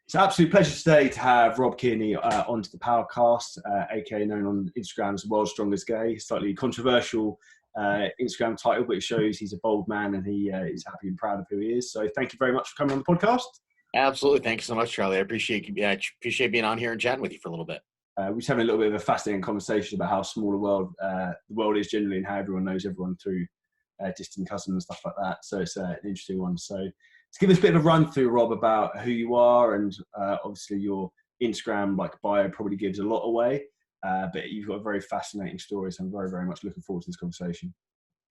It's an absolute pleasure today to have Rob Kearney onto the Powercast, aka known on Instagram as the World's Strongest Gay. Slightly controversial Instagram title, but it shows he's a bold man and he is happy and proud of who he is. So thank you very much for coming on the podcast. Absolutely. Thank you so much, Charlie. I appreciate being on here and chatting with you for a little bit. We're just having a little bit of a fascinating conversation about how small the world is generally and how everyone knows everyone through distant cousins and stuff like that. So it's an interesting one. So to give us a bit of a run through, Rob, about who you are, and obviously your Instagram bio probably gives a lot away, but you've got a very fascinating story. So I'm very, very much looking forward to this conversation.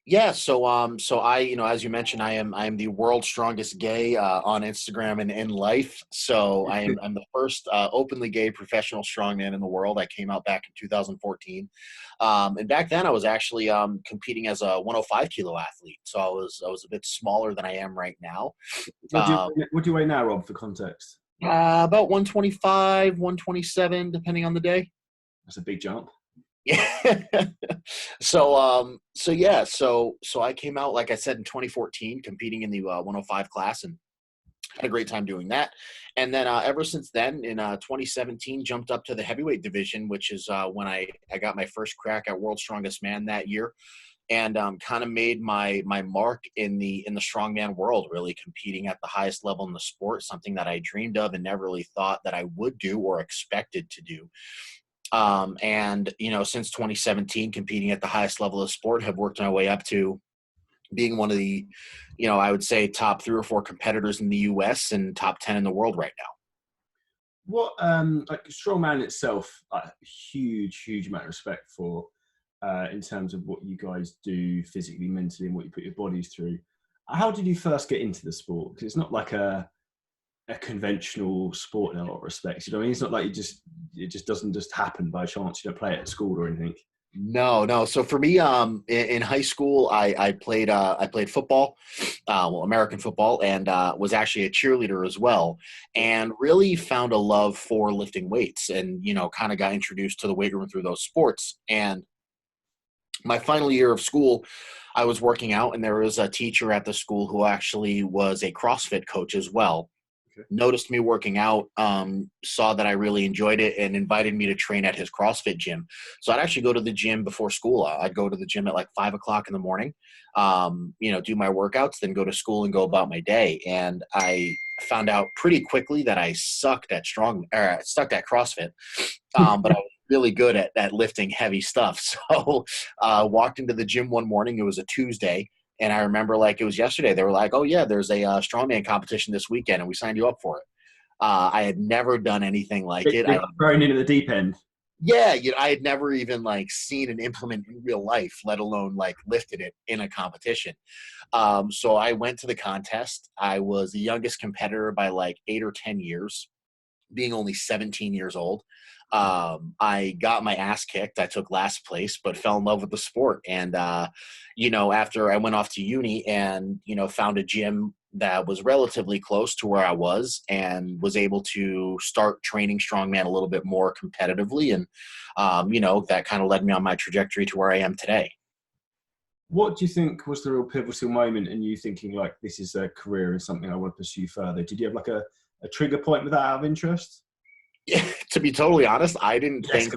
Yeah. So I, as you mentioned, I am the world's strongest gay on Instagram and in life. So I'm the first openly gay professional strongman in the world. I came out back in 2014. And back then I was actually competing as a 105 kilo athlete. So I was a bit smaller than I am right now. What do you weigh now, Rob, for context? About 125, 127, depending on the day. That's a big jump. Yeah. So I came out, like I said, in 2014, competing in the 105 class, and had a great time doing that. And then ever since then, in 2017, jumped up to the heavyweight division, which is when I got my first crack at World's Strongest Man that year, and kind of made my mark in the strongman world, really competing at the highest level in the sport, something that I dreamed of and never really thought that I would do or expected to do. And since 2017, competing at the highest level of sport, have worked my way up to being one of the, I would say top 3 or 4 competitors in the US and top 10 in the world right now. What, like strongman itself, huge amount of respect for, in terms of what you guys do physically, mentally, and what you put your bodies through. How did you first get into the sport? Because it's not like a conventional sport in a lot of respects. You know what I mean? It's not like it just doesn't just happen by chance. You don't play it at school or anything. No. So for me, in high school, I played football, American football, and was actually a cheerleader as well, and really found a love for lifting weights, and kind of got introduced to the weight room through those sports. And my final year of school, I was working out, and there was a teacher at the school who actually was a CrossFit coach as well. Noticed me working out, saw that I really enjoyed it, and invited me to train at his CrossFit gym. So I'd actually go to the gym before school. I'd go to the gym at like 5 o'clock in the morning, do my workouts, then go to school and go about my day. And I found out pretty quickly that I sucked at CrossFit, but I was really good at lifting heavy stuff. So walked into the gym one morning. It was a Tuesday. And I remember like it was yesterday, they were like, oh, yeah, there's a strongman competition this weekend, and we signed you up for it. I had never done anything like it. I thrown into the deep end. Yeah, I had never even like seen an implement in real life, let alone like lifted it in a competition. So I went to the contest. I was the youngest competitor by like 8 or 10 years, being only 17 years old. I got my ass kicked. I took last place, but fell in love with the sport. And, after I went off to uni and, found a gym that was relatively close to where I was, and was able to start training strongman a little bit more competitively. And, that kind of led me on my trajectory to where I am today. What do you think was the real pivotal moment in you thinking like, this is a career and something I want to pursue further? Did you have like a trigger point with that out of interest? Yeah, to be totally honest, I didn't think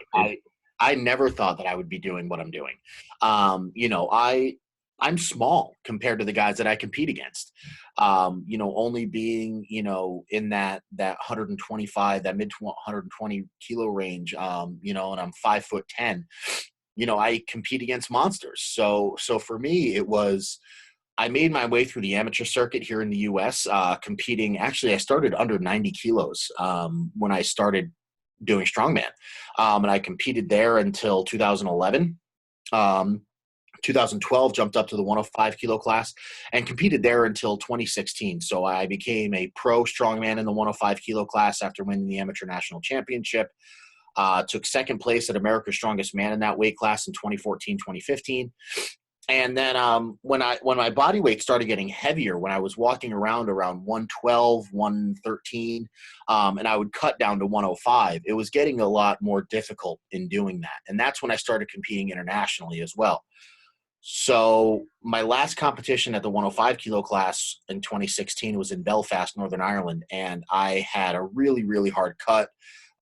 I never thought that I would be doing what I'm doing. I'm small compared to the guys that I compete against. Only being, in that 125, that mid 120 kilo range, and I'm 5'10", I compete against monsters. So for me, it was, I made my way through the amateur circuit here in the U.S., competing. Actually, I started under 90 kilos when I started doing strongman, and I competed there until 2011. 2012, jumped up to the 105 kilo class and competed there until 2016. So I became a pro strongman in the 105 kilo class after winning the amateur national championship. Took second place at America's Strongest Man in that weight class in 2014, 2015. And then when my body weight started getting heavier, when I was walking around 112, 113, and I would cut down to 105, it was getting a lot more difficult in doing that. And that's when I started competing internationally as well. So my last competition at the 105 kilo class in 2016 was in Belfast, Northern Ireland, and I had a really, really hard cut.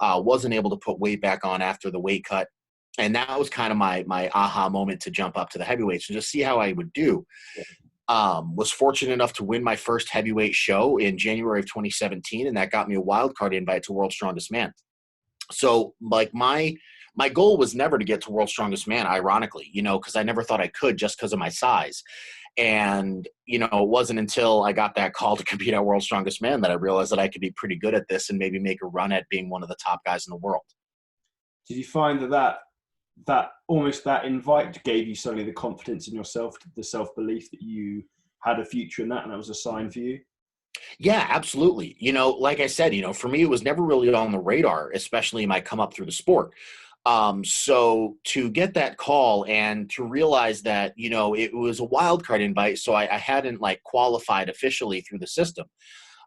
Wasn't able to put weight back on after the weight cut, and that was kind of my aha moment to jump up to the heavyweights and just see how I would do. Was fortunate enough to win my first heavyweight show in January of 2017, and that got me a wild card invite to World's Strongest Man. So like my goal was never to get to World's Strongest Man, ironically, because I never thought I could just because of my size. And, it wasn't until I got that call to compete at World's Strongest Man that I realized that I could be pretty good at this and maybe make a run at being one of the top guys in the world. Did you find that almost that invite gave you suddenly the confidence in yourself, the self-belief that you had a future in that, and that was a sign for you? Yeah, absolutely. Like I said, for me, it was never really on the radar, especially my come up through the sport. So to get that call and to realize that, it was a wild card invite, so I hadn't like qualified officially through the system.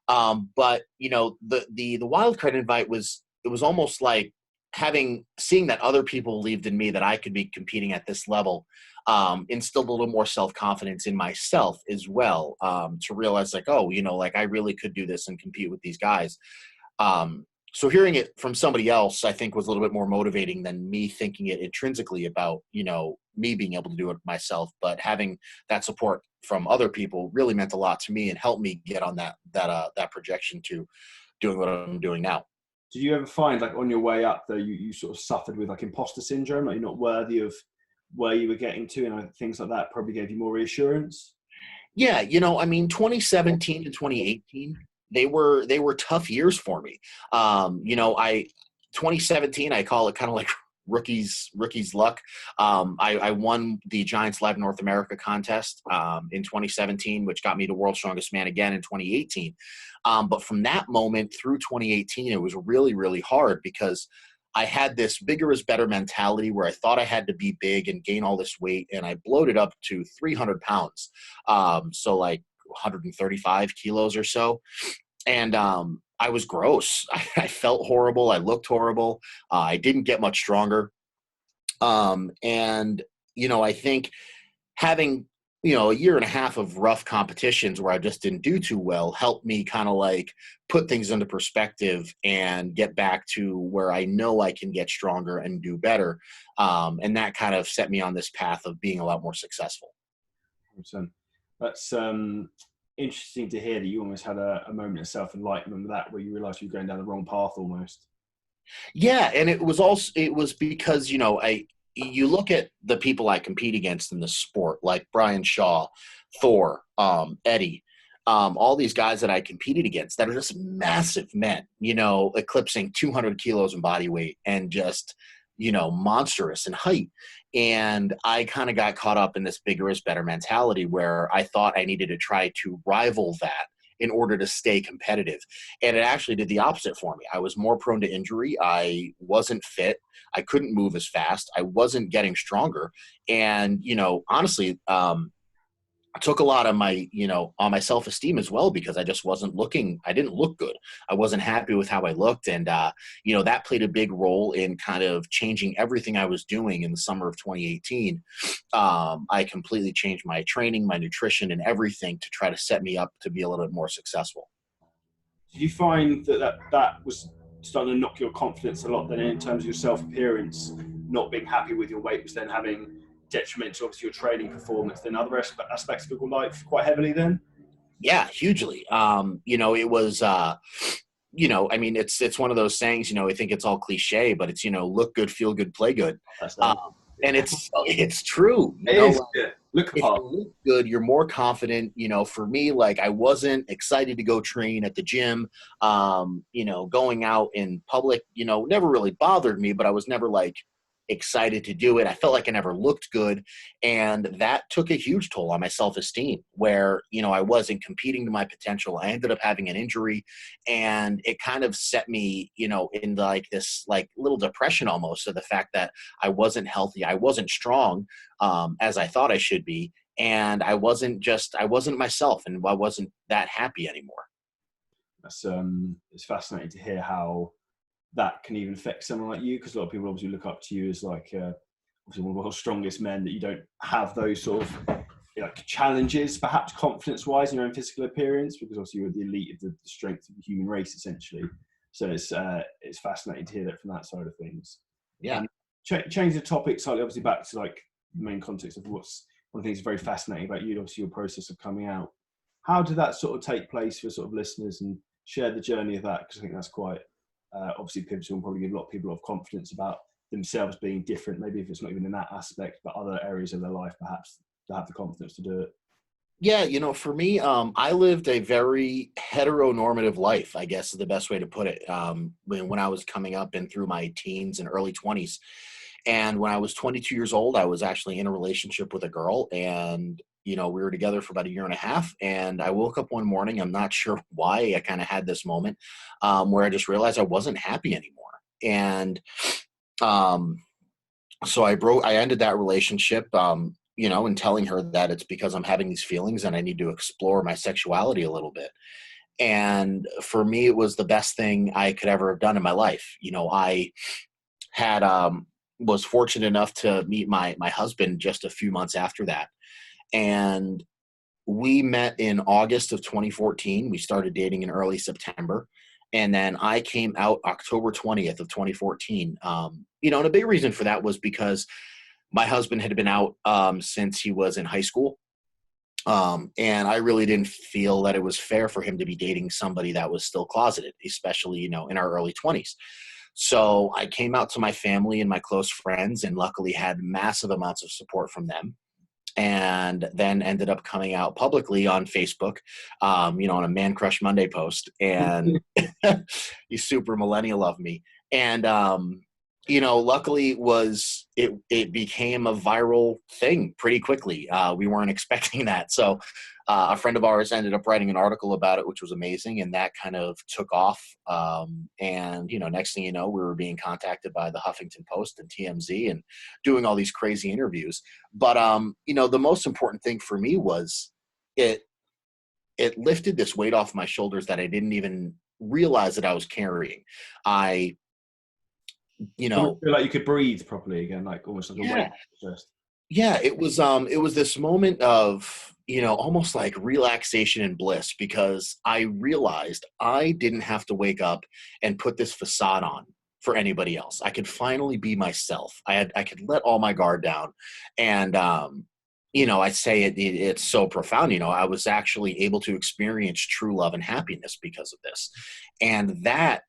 But the wild card invite it was almost like seeing that other people believed in me, that I could be competing at this level, instilled a little more self-confidence in myself as well, to realize like, oh, like I really could do this and compete with these guys. So hearing it from somebody else, I think, was a little bit more motivating than me thinking it intrinsically about, me being able to do it myself. But having that support from other people really meant a lot to me and helped me get on that projection to doing what I'm doing now. Did you ever find, like, on your way up there, you sort of suffered with like imposter syndrome, like you're not worthy of where you were getting to, and things like that probably gave you more reassurance? Yeah, 2017 to 2018, they were tough years for me. I 2017, I call it kind of like rookies luck. I won the Giants Live North America contest in 2017, which got me to World's Strongest Man again in 2018. But from that moment through 2018, it was really, really hard because I had this bigger is better mentality where I thought I had to be big and gain all this weight, and I bloated up to 300 pounds. So like 135 kilos or so. And I was gross. I felt horrible. I looked horrible. I didn't get much stronger. And, I think having, a year and a half of rough competitions where I just didn't do too well helped me kind of like put things into perspective and get back to where I know I can get stronger and do better. And that kind of set me on this path of being a lot more successful. 100%. That's interesting to hear that you almost had a moment of self-enlightenment with that, where you realized you were going down the wrong path almost. Yeah, and it was because, you look at the people I compete against in the sport, like Brian Shaw, Thor, Eddie, all these guys that I competed against that are just massive men, eclipsing 200 kilos in body weight and just, monstrous in height. And I kind of got caught up in this bigger is better mentality where I thought I needed to try to rival that in order to stay competitive. And it actually did the opposite for me. I was more prone to injury. I wasn't fit. I couldn't move as fast. I wasn't getting stronger. And, honestly, I took a lot of my, on my self-esteem as well, because I just I didn't look good. I wasn't happy with how I looked. And, that played a big role in kind of changing everything I was doing in the summer of 2018. I completely changed my training, my nutrition, and everything to try to set me up to be a little bit more successful. Do you find that was starting to knock your confidence a lot then, in terms of your self-appearance, not being happy with your weight was then having detriment to obviously your training performance, then other aspects of your life quite heavily then? Yeah, hugely. It was, it's one of those sayings, I think it's all cliche, but it's, look good, feel good, play good. And it's true. It is good. Look If apart. you look good, you're more confident. For me, like I wasn't excited to go train at the gym. Going out in public, never really bothered me, but I was never like excited to do it. I felt like I never looked good. And that took a huge toll on my self-esteem where, I wasn't competing to my potential. I ended up having an injury and it kind of set me, in like this like little depression almost of the fact that I wasn't healthy. I wasn't strong as I thought I should be. And I wasn't myself, and I wasn't that happy anymore. That's it's fascinating to hear how that can even affect someone like you, because a lot of people obviously look up to you as like obviously one of the strongest men, that you don't have those sort of like challenges, perhaps confidence-wise, in your own physical appearance, because obviously you're the elite of the strength of the human race, essentially. So it's fascinating to hear that from that side of things. Yeah. Change the topic slightly, obviously back to like the main context of what's one of the things that's very fascinating about you, obviously your process of coming out. How did that sort of take place for sort of listeners, and share the journey of that? Because I think that's quite obviously pivotal, and probably give a lot of people a lot of confidence about themselves being different, maybe if it's not even in that aspect, but other areas of their life, perhaps, to have the confidence to do it. Yeah, for me, I lived a very heteronormative life, I guess is the best way to put it. When I was coming up and through my teens and early 20s. And when I was 22 years old, I was actually in a relationship with a girl, and we were together for about a year and a half. And I woke up one morning, I'm not sure why, I kind of had this moment where I just realized I wasn't happy anymore. And um, so I ended that relationship, and telling her that it's because I'm having these feelings and I need to explore my sexuality a little bit. And for me, it was the best thing I could ever have done in my life. I had was fortunate enough to meet my husband just a few months after that, and we met in August of 2014. We started dating in early September, and then I came out October 20th of 2014. And a big reason for that was because my husband had been out since he was in high school. And I really didn't feel that it was fair for him to be dating somebody that was still closeted, especially, in our early 20s. So I came out to my family and my close friends, and luckily had massive amounts of support from them. And then ended up coming out publicly on Facebook, on a Man Crush Monday post. And you super millennial of me. And, luckily it became a viral thing pretty quickly. We weren't expecting that. So a friend of ours ended up writing an article about it, which was amazing. And that kind of took off. And, next thing you know, we were being contacted by the Huffington Post and TMZ and doing all these crazy interviews. But, the most important thing for me was it lifted this weight off my shoulders that I didn't even realize that I was carrying. Feel like you could breathe properly again, like almost like a weight just. Yeah, it was this moment of, almost like relaxation and bliss, because I realized I didn't have to wake up and put this facade on for anybody else. I could finally be myself. I could let all my guard down. And I say it's so profound. I was actually able to experience true love and happiness because of this. And that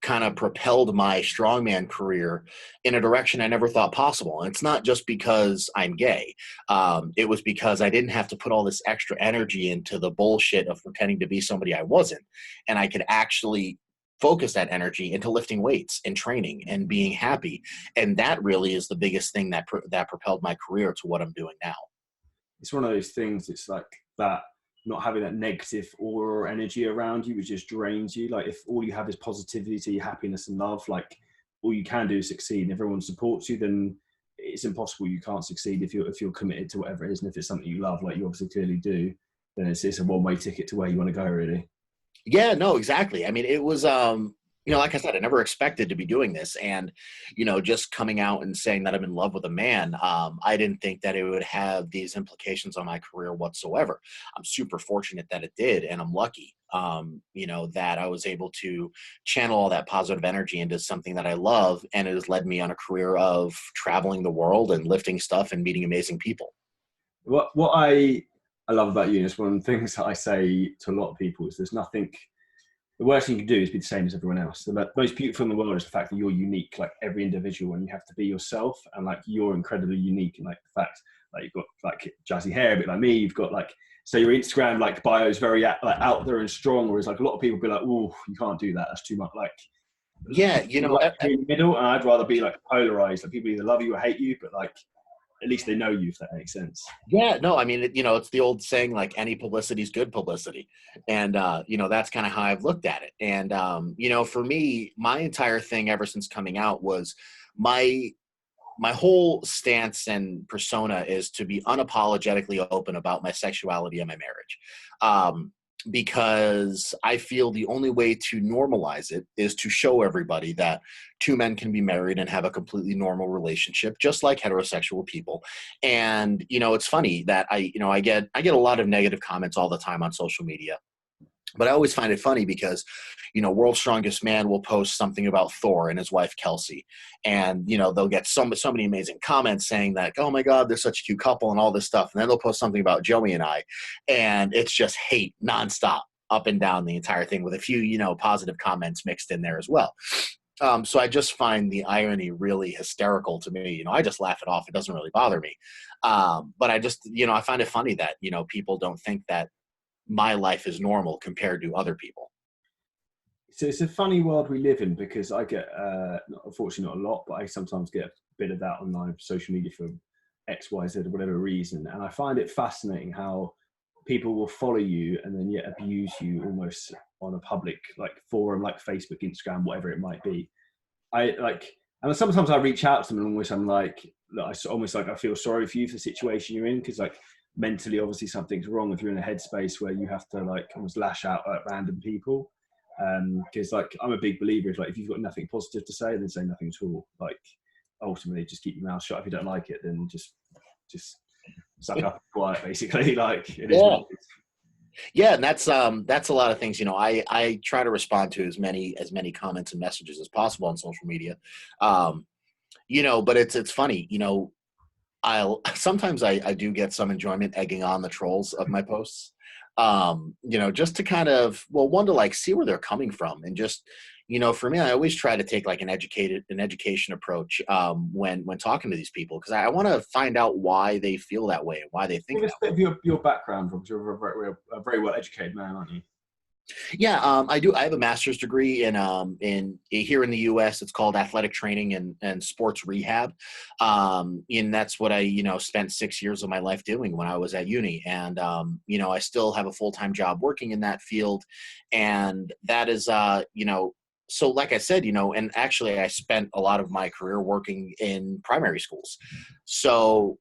kind of propelled my strongman career in a direction I never thought possible. And it's not just because I'm gay. It was because I didn't have to put all this extra energy into the bullshit of pretending to be somebody I wasn't. And I could actually focus that energy into lifting weights and training and being happy. And that really is the biggest thing that propelled my career to what I'm doing now. It's one of those things, it's like that, not having that negative aura or energy around you, which just drains you. Like if all you have is positivity, happiness and love, like all you can do is succeed, and everyone supports you, then it's impossible you can't succeed if you're committed to whatever it is. And if it's something you love, like you obviously clearly do, then it's a one-way ticket to where you want to go, really. Yeah, no, exactly. I mean, it was, like I said, I never expected to be doing this. And, just coming out and saying that I'm in love with a man, I didn't think that it would have these implications on my career whatsoever. I'm super fortunate that it did. And I'm lucky, that I was able to channel all that positive energy into something that I love. And it has led me on a career of traveling the world and lifting stuff and meeting amazing people. What I love about you, and it's one of the things that I say to a lot of people, is there's nothing, the worst thing you can do is be the same as everyone else. The most beautiful in the world is the fact that you're unique, like every individual, and you have to be yourself. And like you're incredibly unique, and like the fact like you've got like jazzy hair, a bit like me. You've got like, so your Instagram like bio is very out there and strong. Whereas like a lot of people be like, oh, you can't do that. That's too much. Like Yeah, like in the middle, and I'd rather be like polarized. Like people either love you or hate you, but like at least they know you, if that makes sense. Yeah, no, I mean, it's the old saying, like any publicity is good publicity. And, that's kind of how I've looked at it. And, for me, my entire thing ever since coming out was my whole stance and persona is to be unapologetically open about my sexuality and my marriage. because I feel the only way to normalize it is to show everybody that two men can be married and have a completely normal relationship, just like heterosexual people. And, it's funny that I get a lot of negative comments all the time on social media. But I always find it funny because, World's Strongest Man will post something about Thor and his wife, Kelsey. And, they'll get so many amazing comments saying that, oh, my God, they're such a cute couple and all this stuff. And then they'll post something about Joey and I. And it's just hate nonstop up and down the entire thing with a few, positive comments mixed in there as well. So I just find the irony really hysterical to me. I just laugh it off. It doesn't really bother me. But I just, I find it funny that, people don't think that my life is normal compared to other people. So it's a funny world we live in, because I get, unfortunately not a lot, but I sometimes get a bit of that on social media for X, Y, Z, or whatever reason. And I find it fascinating how people will follow you and then yet abuse you almost on a public forum, like Facebook, Instagram, whatever it might be. And sometimes I reach out to them and almost I'm like, I feel sorry for you for the situation you're in, because mentally, obviously, something's wrong if you're in a headspace where you have to almost lash out at random people. Because I'm a big believer if you've got nothing positive to say, then say nothing at all. Ultimately, just keep your mouth shut. If you don't like it, then just suck up and quiet. Basically, it is what it is. Yeah, and that's a lot of things. I try to respond to as many comments and messages as possible on social media. But it's funny. Sometimes I do get some enjoyment egging on the trolls of my posts, just to kind of, one, to see where they're coming from. And just, for me, I always try to take an education approach when talking to these people, because I want to find out why they feel that way and why they think that way. Give us your background, because you're a very well educated man, aren't you? Yeah, I do. I have a master's degree in here in the U.S. It's called athletic training and sports rehab, and that's what I spent 6 years of my life doing when I was at uni. And I still have a full-time job working in that field, and that is So like I said, and actually I spent a lot of my career working in primary schools. So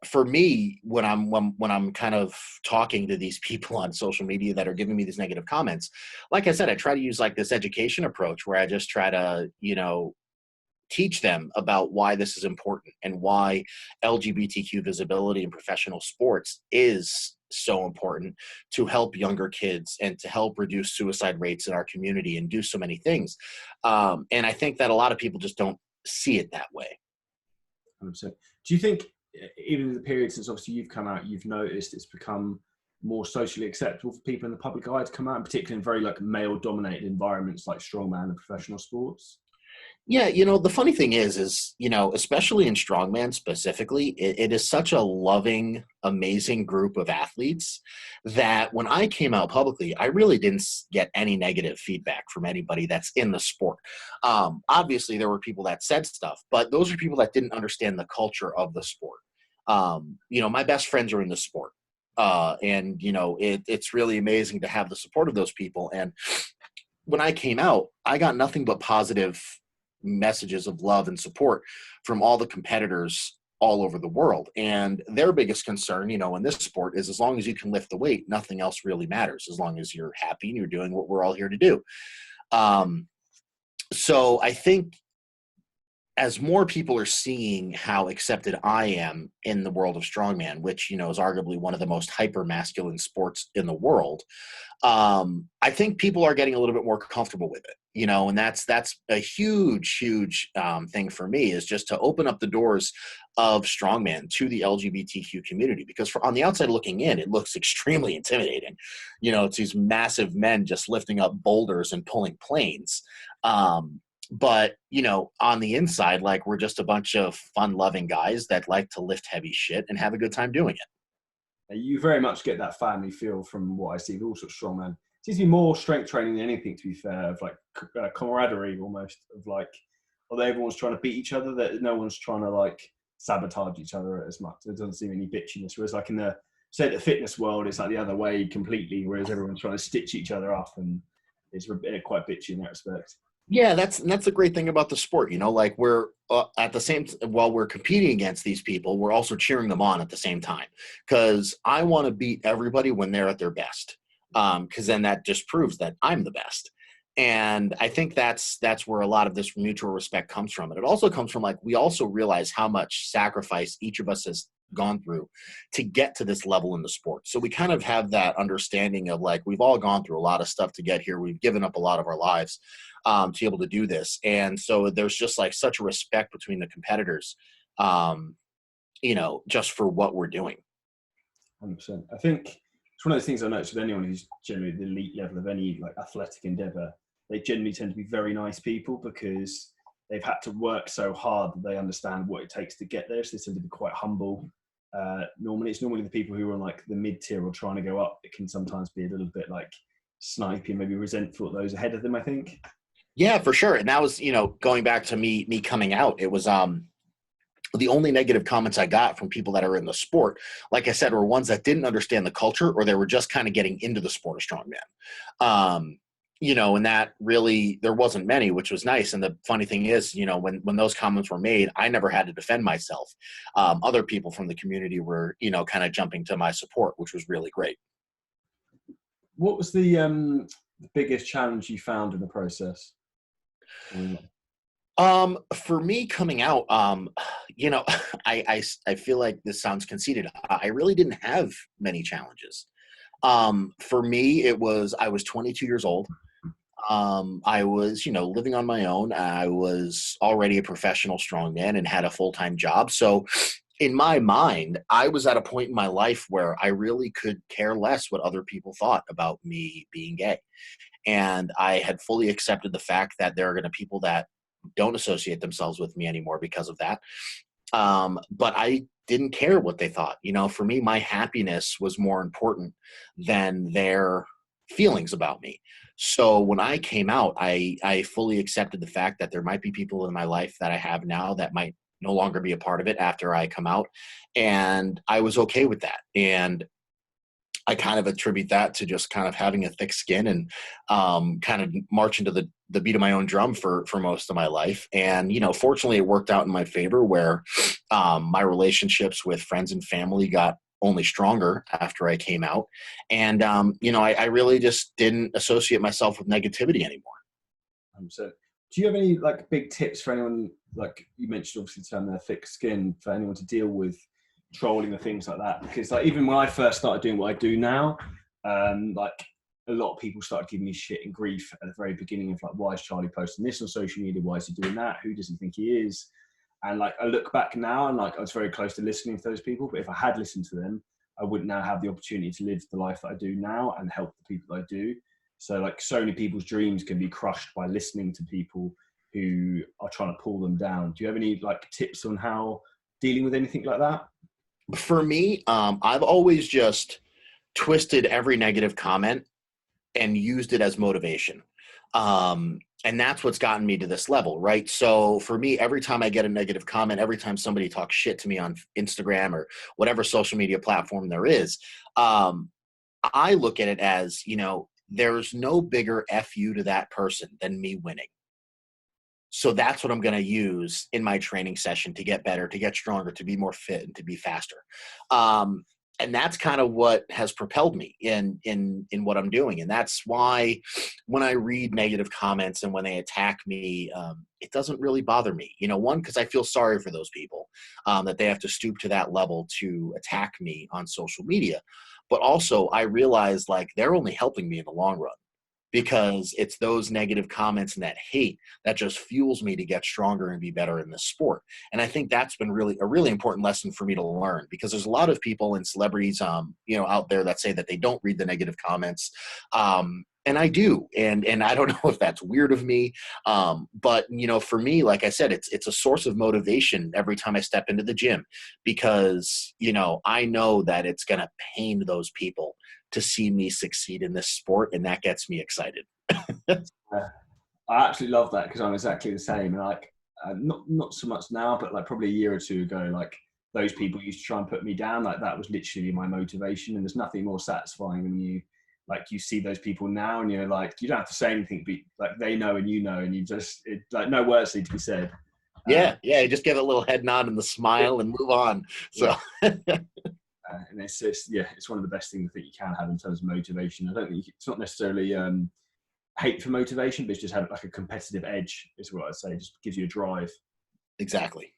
for me, when I'm kind of talking to these people on social media that are giving me these negative comments, like I said, I try to use this education approach where I just try to, teach them about why this is important and why LGBTQ visibility in professional sports is so important to help younger kids and to help reduce suicide rates in our community and do so many things. And I think that a lot of people just don't see it that way. 100%. Do you think, even in the period since obviously you've come out, you've noticed it's become more socially acceptable for people in the public eye to come out, and particularly in very male-dominated environments like strongman and professional sports? Yeah, the funny thing is, especially in strongman specifically, it is such a loving, amazing group of athletes that when I came out publicly, I really didn't get any negative feedback from anybody that's in the sport. Obviously, there were people that said stuff, but those are people that didn't understand the culture of the sport. My best friends are in the sport. And it's really amazing to have the support of those people. And when I came out, I got nothing but positive messages of love and support from all the competitors all over the world. And their biggest concern, in this sport is as long as you can lift the weight, nothing else really matters, as long as you're happy and you're doing what we're all here to do. So I think as more people are seeing how accepted I am in the world of strongman, which, is arguably one of the most hyper masculine sports in the world, I think people are getting a little bit more comfortable with it, and that's a huge thing for me, is just to open up the doors of strongman to the LGBTQ community, because on the outside looking in, it looks extremely intimidating. It's these massive men just lifting up boulders and pulling planes. But, on the inside, we're just a bunch of fun-loving guys that like to lift heavy shit and have a good time doing it. You very much get that family feel from what I see with all sorts of strongman. It seems to be more strength training than anything, to be fair, of camaraderie almost, of although everyone's trying to beat each other, that no one's trying to sabotage each other as much. There doesn't seem any bitchiness. Whereas in the fitness world, it's the other way completely, whereas everyone's trying to stitch each other up, and it's quite bitchy in that respect. Yeah, that's the great thing about the sport. We're at the same while we're competing against these people, we're also cheering them on at the same time, because I want to beat everybody when they're at their best. because then that just proves that I'm the best. And I think that's where a lot of this mutual respect comes from. And it also comes from, like, we also realize how much sacrifice each of us has gone through to get to this level in the sport. So we kind of have that understanding of, like, we've all gone through a lot of stuff to get here. We've given up a lot of our lives to be able to do this. And so there's just like such a respect between the competitors, just for what we're doing. 100%. I think it's one of those things I noticed with anyone who's generally at the elite level of any like athletic endeavor. They generally tend to be very nice people because they've had to work so hard that they understand what it takes to get there. So they tend to be quite humble. Normally the people who are on like the mid-tier or trying to go up, it can sometimes be a little bit like snipey, maybe resentful of those ahead of them, I think. Yeah, for sure. And that was, going back to me coming out, it was the only negative comments I got from people that are in the sport, like I said, were ones that didn't understand the culture, or they were just kind of getting into the sport of strongman. And that really, there wasn't many, which was nice. And the funny thing is, when those comments were made, I never had to defend myself. Other people from the community were, kind of jumping to my support, which was really great. What was the biggest challenge you found in the process? For me coming out, I feel like this sounds conceited. I really didn't have many challenges. For me, I was 22 years old. I was, living on my own. I was already a professional strongman and had a full-time job. So in my mind, I was at a point in my life where I really could care less what other people thought about me being gay. And I had fully accepted the fact that there are going to be people that don't associate themselves with me anymore because of that. But I didn't care what they thought. For me, my happiness was more important than their feelings about me. So when I came out, I fully accepted the fact that there might be people in my life that I have now that might no longer be a part of it after I come out. And I was okay with that. And I kind of attribute that to just kind of having a thick skin and kind of marching to the beat of my own drum for most of my life. And, fortunately it worked out in my favor where my relationships with friends and family got only stronger after I came out. And, I really just didn't associate myself with negativity anymore. So do you have any like big tips for anyone, like you mentioned, obviously to have their thick skin, for anyone to deal with trolling and things like that? Because like even when I first started doing what I do now, like a lot of people started giving me shit and grief at the very beginning of like, why is Charlie posting this on social media? Why is he doing that? Who does he think he is? And like I look back now and like I was very close to listening to those people, but if I had listened to them, I wouldn't now have the opportunity to live the life that I do now and help the people that I do. So like so many people's dreams can be crushed by listening to people who are trying to pull them down. Do you have any like tips on how dealing with anything like that? For me, I've always just twisted every negative comment and used it as motivation. And that's what's gotten me to this level, right? So for me, every time I get a negative comment, every time somebody talks shit to me on Instagram or whatever social media platform there is, I look at it as, there's no bigger FU to that person than me winning. So that's what I'm going to use in my training session to get better, to get stronger, to be more fit, and to be faster. And that's kind of what has propelled me in what I'm doing. And that's why when I read negative comments and when they attack me, it doesn't really bother me. One, because I feel sorry for those people that they have to stoop to that level to attack me on social media. But also I realize like they're only helping me in the long run, because it's those negative comments and that hate that just fuels me to get stronger and be better in this sport. And I think that's been really a really important lesson for me to learn, because there's a lot of people and celebrities, out there that say that they don't read the negative comments. And I do. And I don't know if that's weird of me. But, for me, like I said, it's a source of motivation every time I step into the gym, because, I know that it's going to pain those people to see me succeed in this sport, and that gets me excited. I absolutely love that, because I'm exactly the same. And like, not so much now, but like probably a year or two ago, like those people used to try and put me down. Like that was literally my motivation. And there's nothing more satisfying when you see those people now, and you're like, you don't have to say anything, but like they know and you know, and you just like no words need to be said. Yeah, you just give it a little head nod and the smile and move on. So. And it's one of the best things I think you can have in terms of motivation. I don't think it's not necessarily hate for motivation, but it's just have like a competitive edge is what I'd say. It just gives you a drive. Exactly.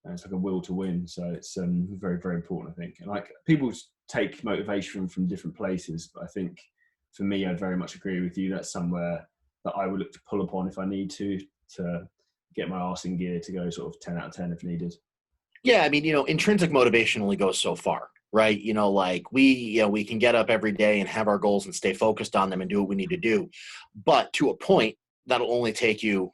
And it's like a will to win. So it's very, very important, I think. And like people take motivation from different places, but I think for me, I'd very much agree with you. That's somewhere that I would look to pull upon if I need to get my arse in gear to go sort of 10 out of 10 if needed. Yeah, I mean, intrinsic motivation only goes so far, right? Like we can get up every day and have our goals and stay focused on them and do what we need to do. But to a point, that'll only take you,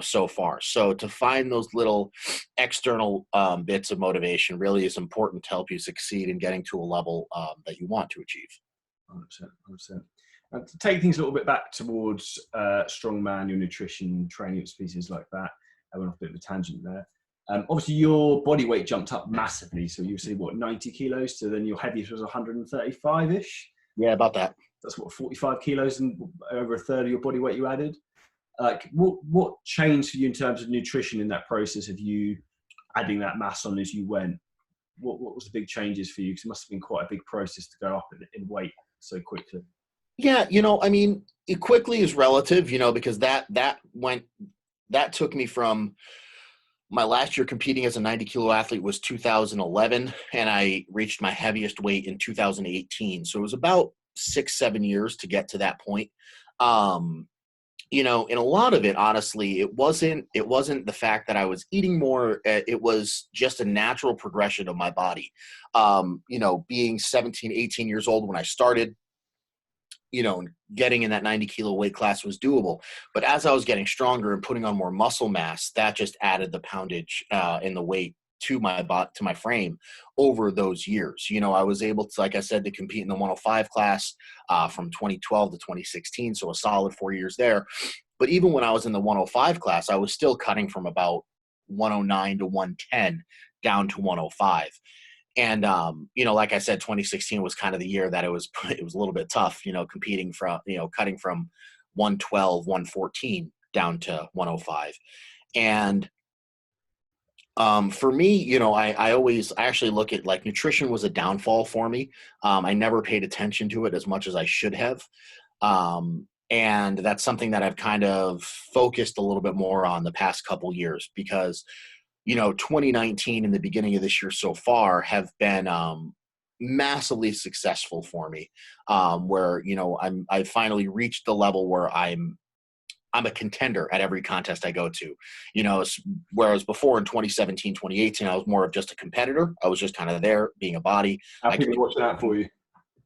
so far. So to find those little external bits of motivation really is important to help you succeed in getting to a level that you want to achieve. 100%. 100%. To take things a little bit back towards strongman, your nutrition, training pieces like that. I went off a bit of a tangent there. Obviously, your body weight jumped up massively. So you say, 90 kilos to then your heaviest was 135-ish? Yeah, about that. That's 45 kilos and over a third of your body weight you added? Like, what changed for you in terms of nutrition in that process of you adding that mass on as you went? What was the big changes for you? Because it must have been quite a big process to go up in weight so quickly. Yeah, I mean, it quickly is relative, because that took me from my last year competing as a 90-kilo athlete was 2011, and I reached my heaviest weight in 2018. So it was about 6-7 years to get to that point. And a lot of it, honestly, it wasn't the fact that I was eating more. It was just a natural progression of my body. Being 17, 18 years old when I started, getting in that 90-kilo weight class was doable. But as I was getting stronger and putting on more muscle mass, that just added the poundage in the weight to my frame over those years. I was able to, like I said, to compete in the 105 class from 2012 to 2016, so a solid 4 years there. But even when I was in the 105 class, I was still cutting from about 109 to 110 down to 105. And, like I said, 2016 was kind of the year that it was a little bit tough, competing from, cutting from 112, 114 down to 105. And for me, I actually look at like nutrition was a downfall for me. I never paid attention to it as much as I should have. And that's something that I've kind of focused a little bit more on the past couple years because 2019 and the beginning of this year so far have been massively successful for me, where I finally reached the level where I'm a contender at every contest I go to. Whereas before in 2017, 2018, I was more of just a competitor. I was just kind of there being a body. How people watching out for you?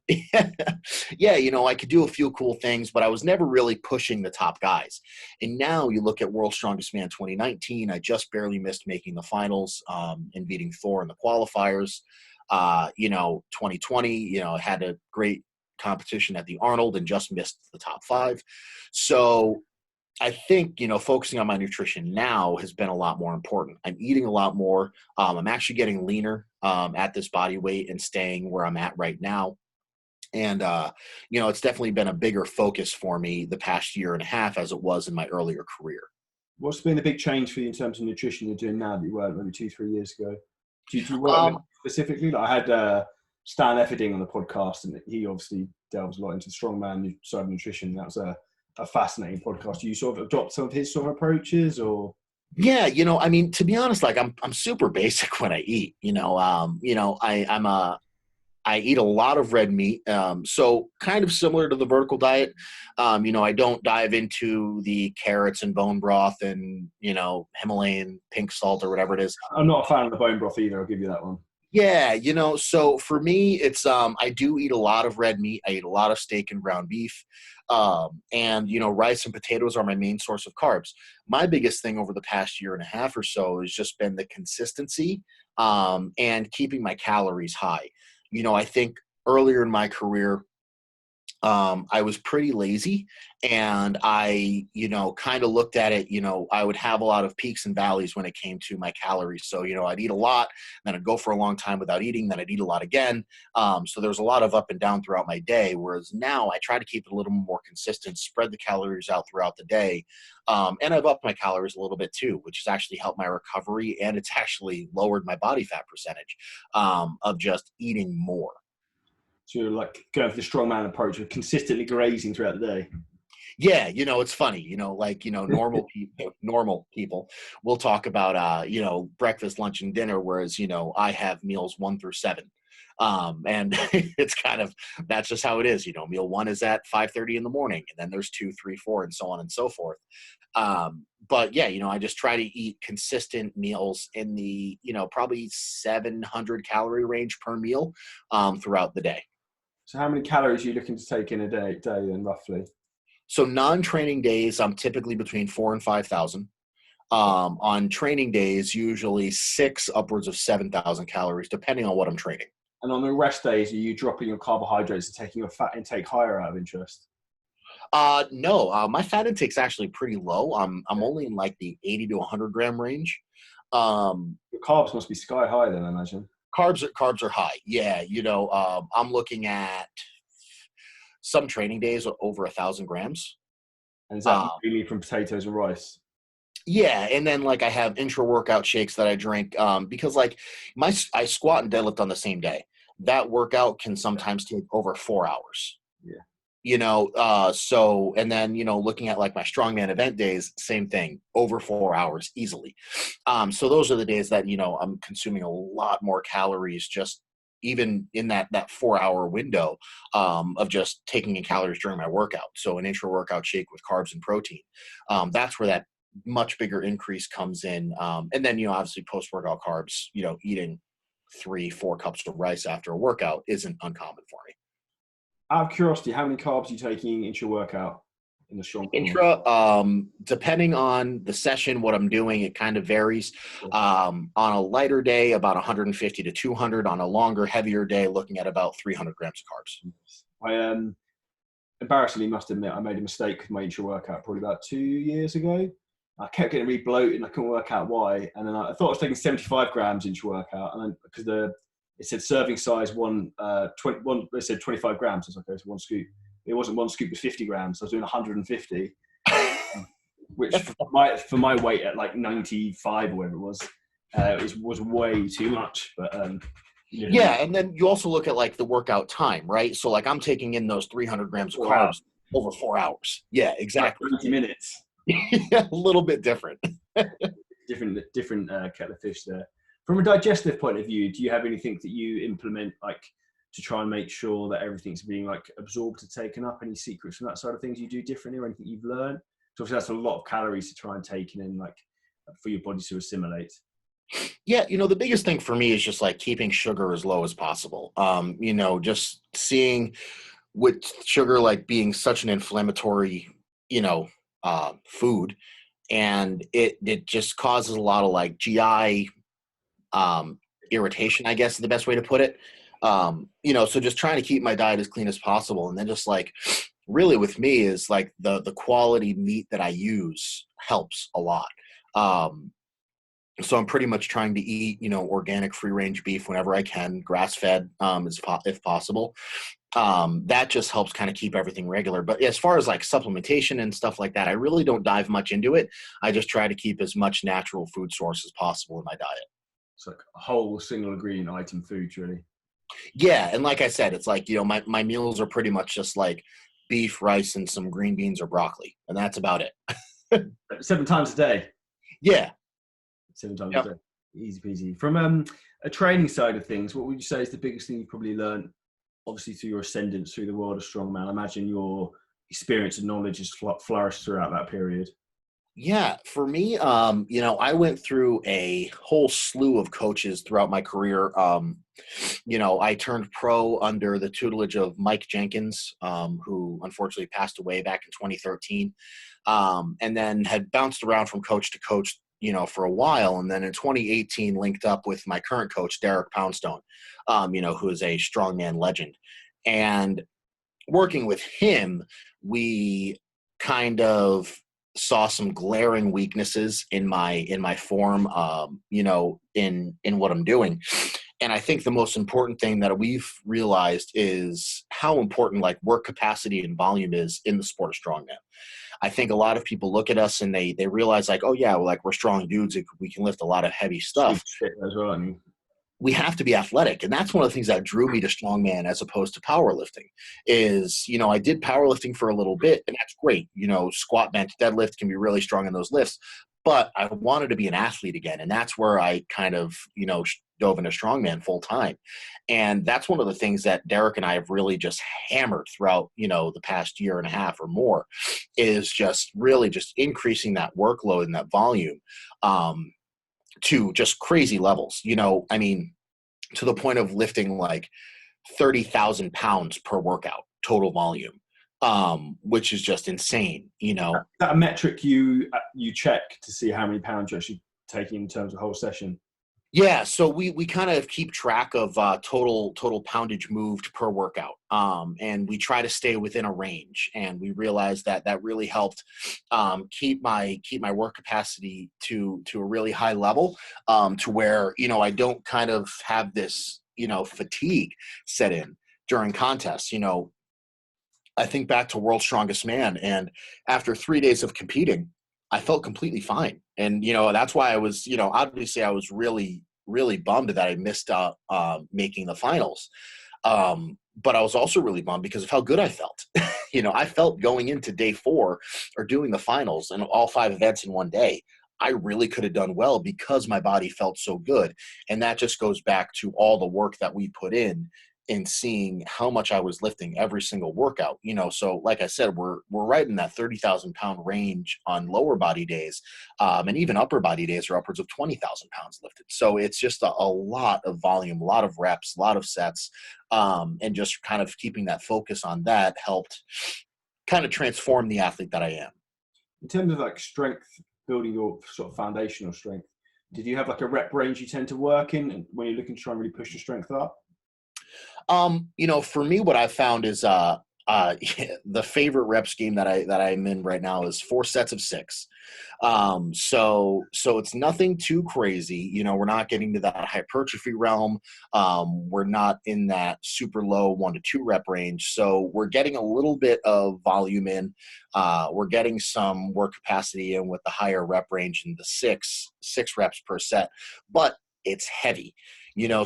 Yeah, I could do a few cool things, but I was never really pushing the top guys. And now you look at World's Strongest Man 2019, I just barely missed making the finals and beating Thor in the qualifiers. 2020, had a great competition at the Arnold and just missed the top 5. So I think, focusing on my nutrition now has been a lot more important. I'm eating a lot more. I'm actually getting leaner at this body weight and staying where I'm at right now. And, it's definitely been a bigger focus for me the past year and a half as it was in my earlier career. What's been the big change for you in terms of nutrition you're doing now that you weren't maybe 2-3 years ago? Do you work specifically? Like I had Stan Efferding on the podcast, and he obviously delves a lot into strongman side of nutrition. That was a fascinating podcast. Do you sort of adopt some of his sort of approaches, or? Yeah, I mean, to be honest, like I'm super basic when I eat. I eat a lot of red meat, so kind of similar to the vertical diet. I don't dive into the carrots and bone broth and, Himalayan pink salt or whatever it is. I'm not a fan of the bone broth either. I'll give you that one. Yeah, so for me, it's I do eat a lot of red meat. I eat a lot of steak and ground beef. And, rice and potatoes are my main source of carbs. My biggest thing over the past year and a half or so has just been the consistency and keeping my calories high. I think earlier in my career, I was pretty lazy, and I, kind of looked at it, I would have a lot of peaks and valleys when it came to my calories. So, I'd eat a lot, then I'd go for a long time without eating, then I'd eat a lot again. So there was a lot of up and down throughout my day, whereas now I try to keep it a little more consistent, spread the calories out throughout the day. And I've upped my calories a little bit too, which has actually helped my recovery, and it's actually lowered my body fat percentage of just eating more. So you're like going for the strongman approach of consistently grazing throughout the day. Yeah, it's funny, normal people will talk about, breakfast, lunch, and dinner, whereas, I have meals 1 through 7. And it's that's just how it is. Meal 1 is at 5:30 in the morning, and then there's 2, 3, 4, and so on and so forth. But yeah, I just try to eat consistent meals in the, probably 700 calorie range per meal, throughout the day. So how many calories are you looking to take in a day then, roughly? So non-training days, I'm typically between 4,000 and 5,000. On training days, usually 6 upwards of 7,000 calories, depending on what I'm training. And on the rest days, are you dropping your carbohydrates and taking your fat intake higher out of interest? No, my fat intake's actually pretty low. I'm only in like the 80 to 100 gram range. Your carbs must be sky high then, I imagine. Carbs are high. Yeah, I'm looking at some training days over 1,000 grams. And is that mainly from potatoes and rice? Yeah, and then like I have intra-workout shakes that I drink because like I squat and deadlift on the same day. That workout can sometimes take over 4 hours. Yeah. So, and then, looking at like my strongman event days, same thing, over 4 hours easily. So those are the days that, I'm consuming a lot more calories, just even in that 4 hour window, of just taking in calories during my workout. So an intra workout shake with carbs and protein. That's where that much bigger increase comes in. And then, obviously post workout carbs, eating 3-4 cups of rice after a workout isn't uncommon for me. Out of curiosity, how many carbs are you taking into your workout in the strong? Intra, depending on the session, what I'm doing, it kind of varies. On a lighter day, about 150 to 200. On a longer, heavier day, looking at about 300 grams of carbs. I embarrassingly must admit I made a mistake with my intra workout probably about 2 years ago. I kept getting really bloated and I couldn't work out why. And then I thought I was taking 75 grams intra workout, and then because it said serving size 21, they said 25 grams. I was like, okay, so 1 scoop. It wasn't 1 scoop, it was 50 grams. So I was doing 150, which for my weight at like 95 or whatever it was way too much. But yeah, and then you also look at like the workout time, right? So like I'm taking in those 300 grams of carbs over 4 hours. Yeah, exactly. Like 20 minutes. A little bit different. different kettle of fish there. From a digestive point of view, do you have anything that you implement like to try and make sure that everything's being like absorbed or taken up? Any secrets from that side of things you do differently, or anything you've learned? So obviously that's a lot of calories to try and take in, like for your body to assimilate. Yeah, the biggest thing for me is just like keeping sugar as low as possible. Just seeing with sugar like being such an inflammatory, food, and it just causes a lot of like GI irritation, I guess is the best way to put it. So just trying to keep my diet as clean as possible. And then just like really with me is like the quality meat that I use helps a lot. So I'm pretty much trying to eat, organic free range beef whenever I can, grass fed, if possible. That just helps kind of keep everything regular. But as far as like supplementation and stuff like that, I really don't dive much into it. I just try to keep as much natural food source as possible in my diet. It's like a whole single ingredient item foods, really. Yeah, and like I said, it's like, my meals are pretty much just like beef, rice, and some green beans or broccoli, and that's about it. 7 times a day? Yeah. 7 times a day. Easy peasy. From a training side of things, what would you say is the biggest thing you've probably learned, obviously through your ascendance through the world of strongman? I imagine your experience and knowledge has flourished throughout that period. Yeah, for me, I went through a whole slew of coaches throughout my career. I turned pro under the tutelage of Mike Jenkins, who unfortunately passed away back in 2013, and then had bounced around from coach to coach, for a while. And then in 2018, linked up with my current coach, Derek Poundstone, who is a strongman legend. And working with him, we kind of saw some glaring weaknesses in my form, in what I'm doing. And I think the most important thing that we've realized is how important like work capacity and volume is in the sport of strongman. I think a lot of people look at us and they realize like, oh yeah, well, like we're strong dudes. We can lift a lot of heavy stuff. As well, I mean. We have to be athletic. And that's one of the things that drew me to strongman as opposed to powerlifting is, I did powerlifting for a little bit and that's great. Squat, bench, deadlift can be really strong in those lifts, but I wanted to be an athlete again. And that's where I kind of, dove into strongman full time. And that's one of the things that Derek and I have really just hammered throughout, the past year and a half or more is just really just increasing that workload and that volume. To just crazy levels, to the point of lifting like 30,000 pounds per workout total volume, which is just insane, That a metric you check to see how many pounds you're actually taking in terms of whole session? Yeah, so we kind of keep track of total poundage moved per workout, and we try to stay within a range. And we realized that really helped keep my work capacity to a really high level, to where I don't kind of have this fatigue set in during contests. I think back to World's Strongest Man, and after 3 days of competing, I felt completely fine. And, that's why I was, obviously I was really, really bummed that I missed making the finals. But I was also really bummed because of how good I felt. I felt going into day 4 or doing the finals and all 5 events in one day, I really could have done well because my body felt so good. And that just goes back to all the work that we put in seeing how much I was lifting every single workout, so like I said, we're right in that 30,000 pound range on lower body days. And even upper body days are upwards of 20,000 pounds lifted. So it's just a lot of volume, a lot of reps, a lot of sets. And just kind of keeping that focus on that helped kind of transform the athlete that I am. In terms of like strength, building your sort of foundational strength, did you have like a rep range you tend to work in and when you're looking to try and really push your strength up? For me, what I found is the favorite rep scheme that I'm in right now is 4 sets of 6. So it's nothing too crazy. We're not getting to that hypertrophy realm. We're not in that super low 1 to 2 rep range. So we're getting a little bit of volume in. We're getting some work capacity in with the higher rep range in the 6 reps per set, but it's heavy.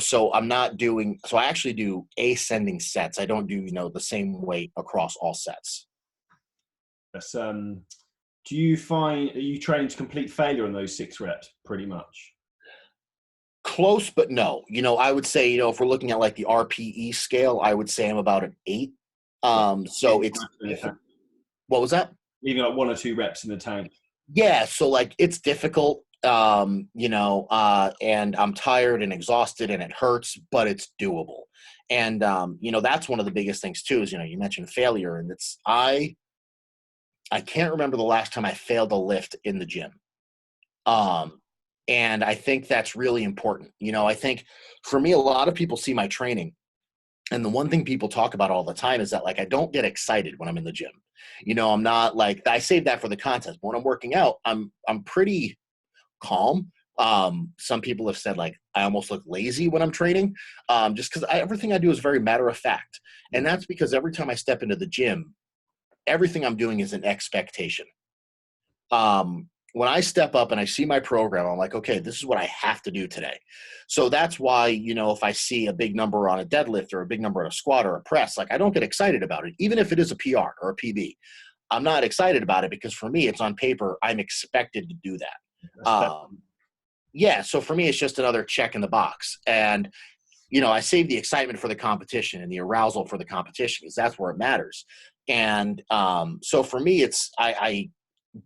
So I actually do ascending sets. I don't do, the same weight across all sets. That's, do you find, are you training to complete failure on those 6 reps pretty much? Close, but no. I would say, if we're looking at like the RPE scale, I would say I'm about an 8. So it's, what was that? Even like 1 or 2 reps in the tank. Yeah. So like it's difficult. And I'm tired and exhausted and it hurts, but it's doable. And, that's one of the biggest things too, is, you mentioned failure, and I can't remember the last time I failed a lift in the gym. And I think that's really important. I think for me, a lot of people see my training, and the one thing people talk about all the time is that like, I don't get excited when I'm in the gym. I'm not like, I save that for the contest. But when I'm working out, I'm pretty calm. Some people have said like I almost look lazy when I'm training, just because everything I do is very matter of fact, and that's because every time I step into the gym, everything I'm doing is an expectation. When I step up and I see my program, I'm like, okay, this is what I have to do today. So that's why, if I see a big number on a deadlift or a big number on a squat or a press, like I don't get excited about it, even if it is a PR or a PB. I'm not excited about it because for me, it's on paper. I'm expected to do that. Yeah, so for me, it's just another check in the box. And, I save the excitement for the competition and the arousal for the competition because that's where it matters. And so for me, I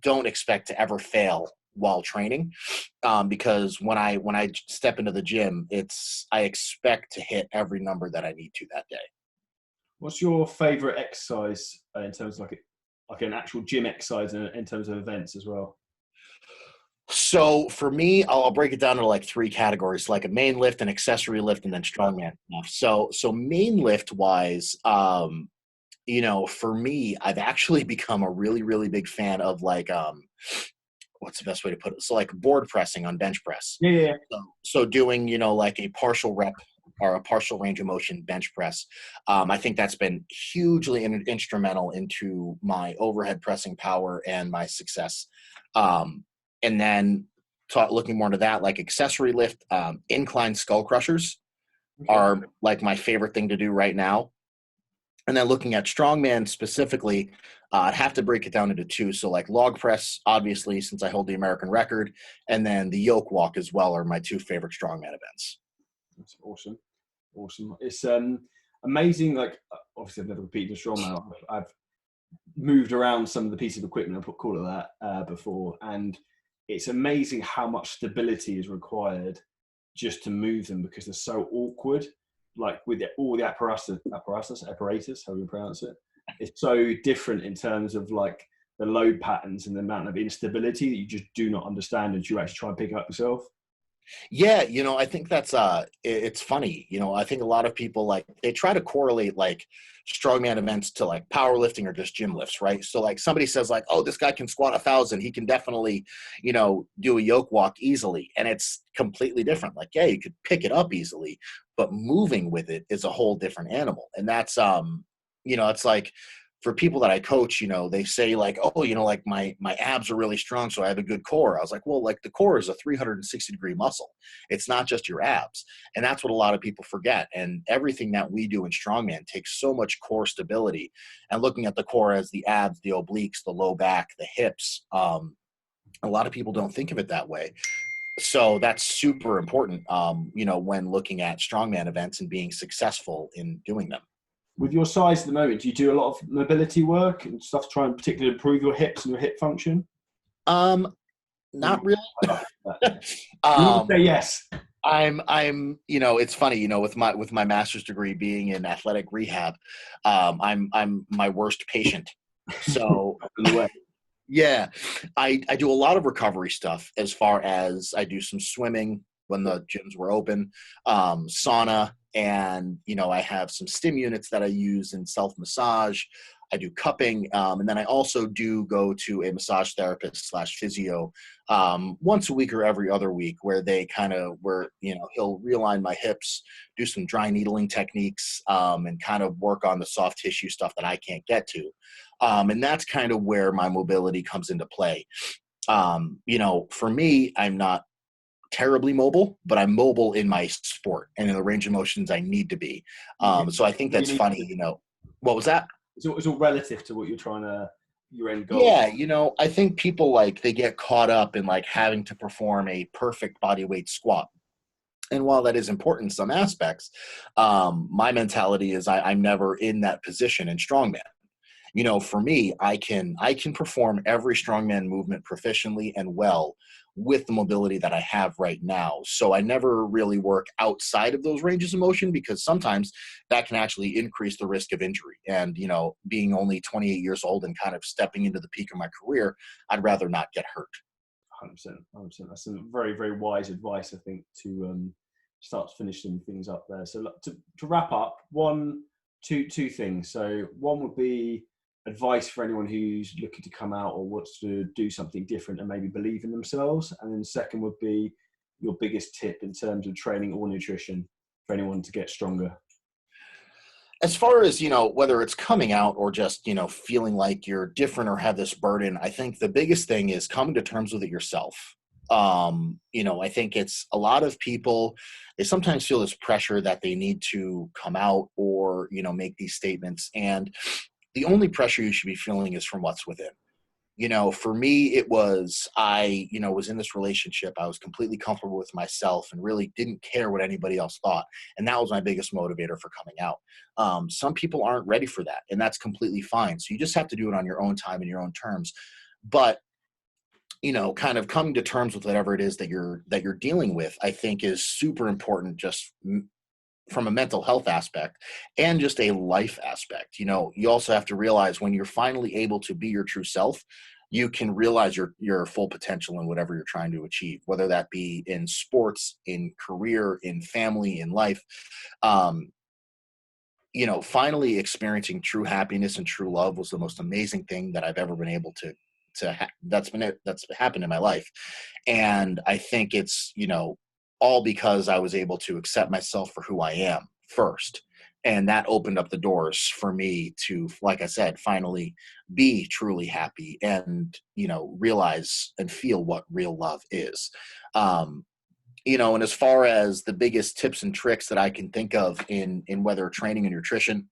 don't expect to ever fail while training, because when I step into the gym, I expect to hit every number that I need to that day. What's your favorite exercise in terms of like an actual gym exercise and in terms of events as well? So for me, I'll break it down into like 3 categories, like a main lift, an accessory lift, and then strongman stuff. So main lift wise, For me, I've actually become a really, really big fan of like, what's the best way to put it? So like board pressing on bench press. Yeah, yeah. So doing, like a partial rep or a partial range of motion bench press. I think that's been hugely instrumental into my overhead pressing power and my success. And then looking more into that, like accessory lift, incline skull crushers Okay. are like my favorite thing to do right now. And then looking at strongman specifically, I'd have to break it down into two. So like log press, obviously, since I hold the American record, and then the yoke walk as well are my two favorite strongman events. That's awesome. Awesome. It's amazing. Like obviously I've never competed in strongman. I've moved around some of the pieces of equipment, I'll call it that, before, and it's amazing how much stability is required just to move them because they're so awkward. Like with all the apparatus, however you pronounce it, it's so different in terms of like the load patterns and the amount of instability that you just do not understand until you actually try and pick it up yourself. Yeah, I think that's it's funny. I think a lot of people like they try to correlate like strongman events to like powerlifting or just gym lifts, right? So like somebody says like, oh, this guy can squat 1,000, he can definitely, do a yoke walk easily. And it's completely different. Like, yeah, you could pick it up easily, but moving with it is a whole different animal. And that's it's like for people that I coach, they say like, oh, like my abs are really strong, so I have a good core. I was like, well, like the core is a 360-degree muscle. It's not just your abs. And that's what a lot of people forget. And everything that we do in strongman takes so much core stability. And looking at the core as the abs, the obliques, the low back, the hips, a lot of people don't think of it that way. So that's super important, when looking at strongman events and being successful in doing them. With your size at the moment, do you do a lot of mobility work and stuff to try and particularly improve your hips and your hip function? Not really. You say yes. It's funny, with my master's degree being in athletic rehab, I'm my worst patient. So yeah, I do a lot of recovery stuff as far as I do some swimming when the gyms were open, sauna, and, I have some stim units that I use in self-massage. I do cupping, and then I also do go to a massage therapist / physio once a week or every other week where he'll realign my hips, do some dry needling techniques, and kind of work on the soft tissue stuff that I can't get to. And that's kind of where my mobility comes into play. For me, I'm not terribly mobile, but I'm mobile in my sport and in the range of motions I need to be. So I think that's funny, what was that? It's all relative to what you're trying to, your end goal. Yeah, I think people like they get caught up in like having to perform a perfect body weight squat. And while that is important in some aspects, my mentality is I'm never in that position in strongman. For me, I can perform every strongman movement proficiently and well with the mobility that I have right now. So I never really work outside of those ranges of motion because sometimes that can actually increase the risk of injury. And, being only 28 years old and kind of stepping into the peak of my career, I'd rather not get hurt. 100%. 100%. That's some very, very wise advice, I think, to start finishing things up there. So to wrap up, two things. So one would be advice for anyone who's looking to come out or wants to do something different and maybe believe in themselves. And then second would be your biggest tip in terms of training or nutrition for anyone to get stronger. As far as, whether it's coming out or just, feeling like you're different or have this burden, I think the biggest thing is coming to terms with it yourself. I think it's a lot of people, they sometimes feel this pressure that they need to come out or, make these statements. And the only pressure you should be feeling is from what's within. For me, it was, I was in this relationship. I was completely comfortable with myself and really didn't care what anybody else thought. And that was my biggest motivator for coming out. Some people aren't ready for that, and that's completely fine. So you just have to do it on your own time and your own terms. But kind of coming to terms with whatever it is that you're dealing with, I think is super important just from a mental health aspect and just a life aspect. You also have to realize when you're finally able to be your true self, you can realize your full potential in whatever you're trying to achieve, whether that be in sports, in career, in family, in life. finally experiencing true happiness and true love was the most amazing thing that I've ever been able that's happened in my life. And I think it's, all because I was able to accept myself for who I am first. And that opened up the doors for me to, like I said, finally be truly happy and, realize and feel what real love is. And as far as the biggest tips and tricks that I can think of in whether training and nutrition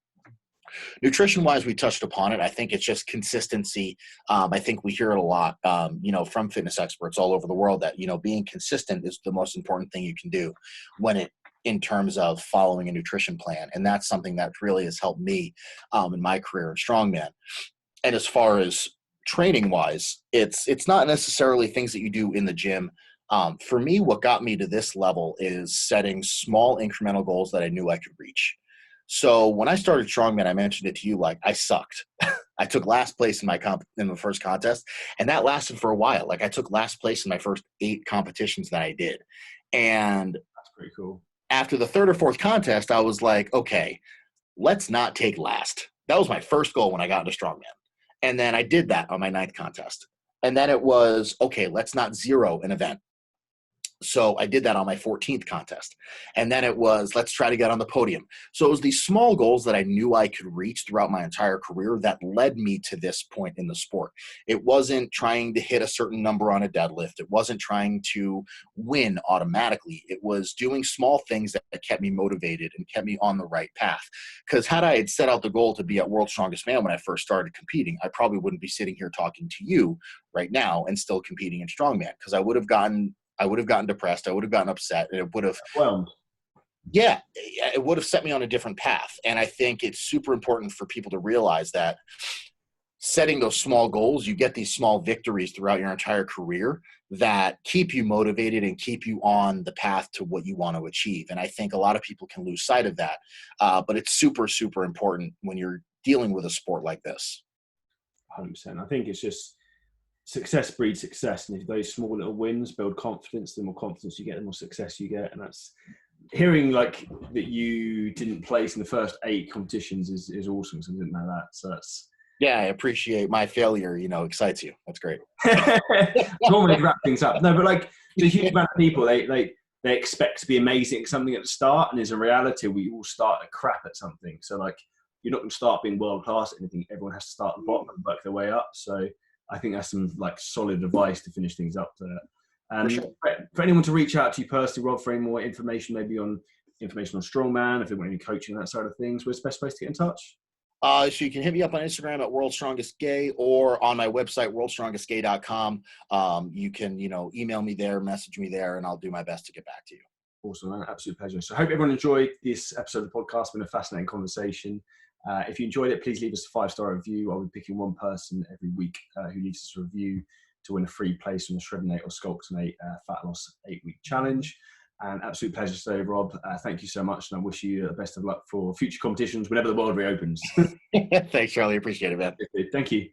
wise, we touched upon it. I think it's just consistency. I think we hear it a lot, from fitness experts all over the world that, being consistent is the most important thing you can do in terms of following a nutrition plan. And that's something that really has helped me in my career in strongman. And as far as training wise, it's not necessarily things that you do in the gym. For me, what got me to this level is setting small incremental goals that I knew I could reach. So when I started strongman, I mentioned it to you, like I sucked. I took last place in the first contest, and that lasted for a while. Like I took last place in my first 8 competitions that I did. And That's pretty cool. After the 3rd or 4th contest, I was like, okay, let's not take last. That was my first goal when I got into strongman. And then I did that on my 9th contest. And then it was, okay, let's not zero an event. So I did that on my 14th contest. And then it was, let's try to get on the podium. So it was these small goals that I knew I could reach throughout my entire career that led me to this point in the sport. It wasn't trying to hit a certain number on a deadlift. It wasn't trying to win automatically. It was doing small things that kept me motivated and kept me on the right path. Because had I had set out the goal to be at World's Strongest Man when I first started competing, I probably wouldn't be sitting here talking to you right now and still competing in strongman, because I would have gotten depressed. I would have gotten upset, and it would have, it would have set me on a different path. And I think it's super important for people to realize that setting those small goals, you get these small victories throughout your entire career that keep you motivated and keep you on the path to what you want to achieve. And I think a lot of people can lose sight of that. But it's super, super important when you're dealing with a sport like this. 100%. I think it's just, success breeds success, and if those small little wins build confidence, the more confidence you get, the more success you get. And that's, hearing like that you didn't place in the first 8 competitions is awesome. So I didn't know that. So that's, yeah, I appreciate my failure, excites you. That's great. normally to wrap things up. No, but like the huge amount of people, they expect to be amazing at something at the start, and as a reality, we all start at crap at something. So like, you're not going to start being world class at anything. Everyone has to start at the bottom and work their way up. So I think that's some like solid advice to finish things up there. For sure. For anyone to reach out to you personally, Rob, for any more information, maybe on strongman, if they want any coaching, that side of things, where's the best place to get in touch? So you can hit me up on Instagram at World's Strongest Gay, or on my website, worldstrongestgay.com. You can, email me there, message me there, and I'll do my best to get back to you. Awesome, man. Absolute pleasure. So I hope everyone enjoyed this episode of the podcast. It's been a fascinating conversation. If you enjoyed it, please leave us a 5-star review. I'll be picking one person every week who leaves us a review to win a free place on the Shreddinate or Sculptinate Fat Loss 8-week challenge. And absolute pleasure today, Rob. Thank you so much, and I wish you the best of luck for future competitions whenever the world reopens. Thanks, Charlie. Appreciate it, man. Thank you.